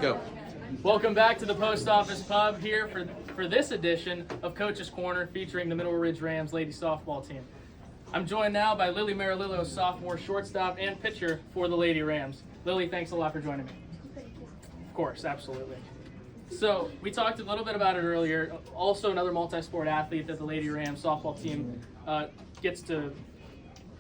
Go. Welcome back to the Post Office Pub here for this edition of Coach's Corner featuring the Middle Ridge Rams ladies softball team. I'm joined now by Lily Merolillo, sophomore shortstop and pitcher for the Lady Rams. Lily, thanks a lot for joining me. Thank you. Of course, absolutely. So we talked a little bit about it earlier. Also another multi-sport athlete that the Lady Rams softball team gets to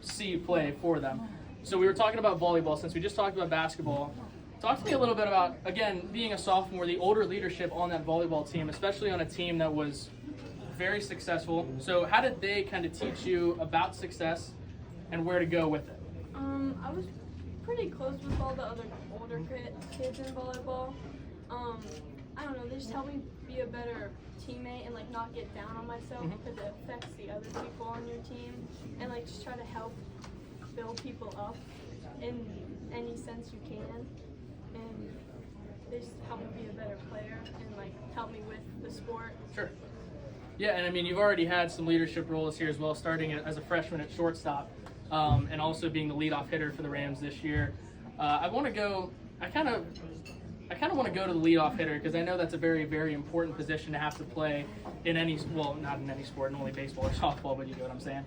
see play for them. So we were talking about volleyball since we just talked about basketball. Talk to me a little bit about, again, being a sophomore, the older leadership on that volleyball team, especially on a team that was very successful. So how did they kind of teach you about success and where to go with it? I was pretty close with all the other older kids in volleyball. I don't know, they just helped me be a better teammate and like not get down on myself because it affects the other people on your team, and like just try to help build people up in any sense you can. And they just help me be a better player and like help me with the sport. Sure. Yeah, and I mean, you've already had some leadership roles here as well, starting as a freshman at shortstop, and also being the leadoff hitter for the Rams this year. I kind of want to go to the leadoff hitter because I know that's a very, very important position to have to play in any, well, not in any sport, only baseball or softball, but you know what I'm saying.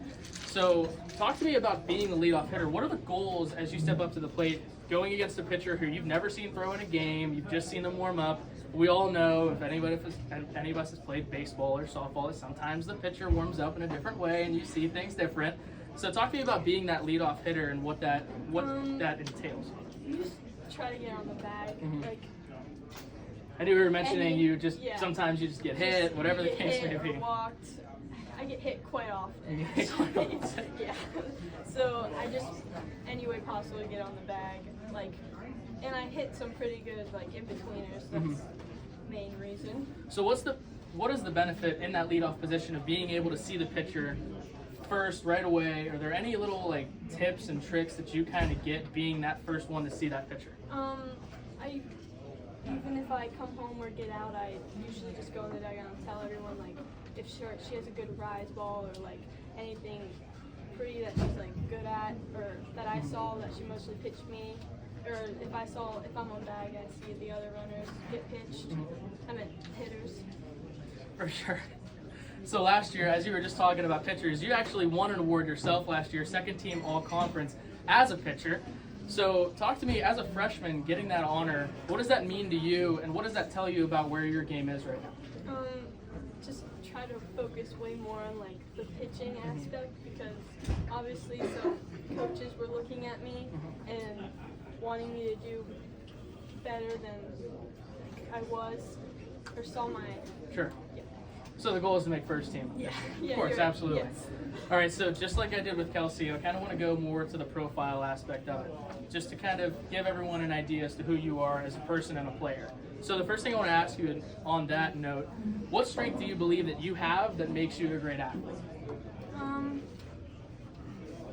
So talk to me about being the leadoff hitter. What are the goals as you step up to the plate, going against a pitcher who you've never seen throw in a game, you've just seen them warm up? We all know, if any of us has played baseball or softball, that sometimes the pitcher warms up in a different way and you see things different. So talk to me about being that leadoff hitter and what that entails. You just try to get on the bag. Like, I knew we were mentioning sometimes you just get hit, whatever the case may be. Walked. I get hit quite often. You get hit quite often. Yeah. So I just any way possible to get on the bag. Like, and I hit some pretty good like in-betweeners. That's the main reason. So what is the benefit in that leadoff position of being able to see the pitcher first right away? Are there any little like tips and tricks that you kind of get being that first one to see that pitcher? Even if I come home or get out, I usually just go in the dugout and tell everyone like if she has a good rise ball or like anything pretty that she's like good at or that I saw that she mostly pitched me, or if I'm on bag, I see the other runners get pitched. I meant hitters. For sure. So last year, as you were just talking about pitchers, you actually won an award yourself last year, second team all-conference as a pitcher. So talk to me, as a freshman, getting that honor, what does that mean to you, and what does that tell you about where your game is right now? Just try to focus way more on like the pitching aspect, because obviously some coaches were looking at me and wanting me to do better than I was or saw my. Sure. Yeah. So the goal is to make first team. Yeah. Of course, absolutely. Yes. All right, so just like I did with Kelsey, I kind of want to go more to the profile aspect of it, just to kind of give everyone an idea as to who you are as a person and a player. So the first thing I want to ask you on that note, what strength do you believe that you have that makes you a great athlete? I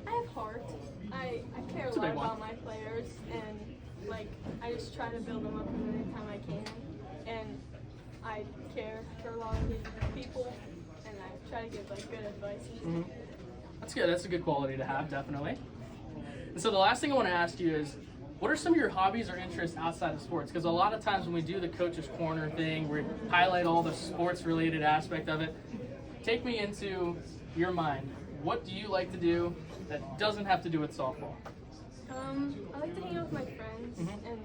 have heart. I care a lot about my players, and like I just try to build them up every time I can, and I care for a lot of the people, and I try to give like good advice. That's good. That's a good quality to have, definitely. And so the last thing I want to ask you is, what are some of your hobbies or interests outside of sports? Because a lot of times when we do the Coach's Corner thing, we highlight all the sports-related aspect of it. Take me into your mind. What do you like to do that doesn't have to do with softball? I like to hang out with my friends, and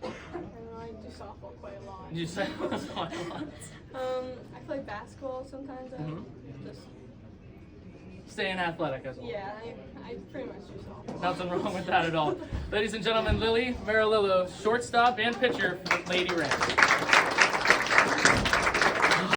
I don't know, I do softball quite a lot. You say quite a lot. I play basketball sometimes. Just staying athletic as well. yeah, I pretty much do softball. Nothing wrong with that at all. Ladies and gentlemen, Lily Merolillo, shortstop and pitcher for Lady Rams.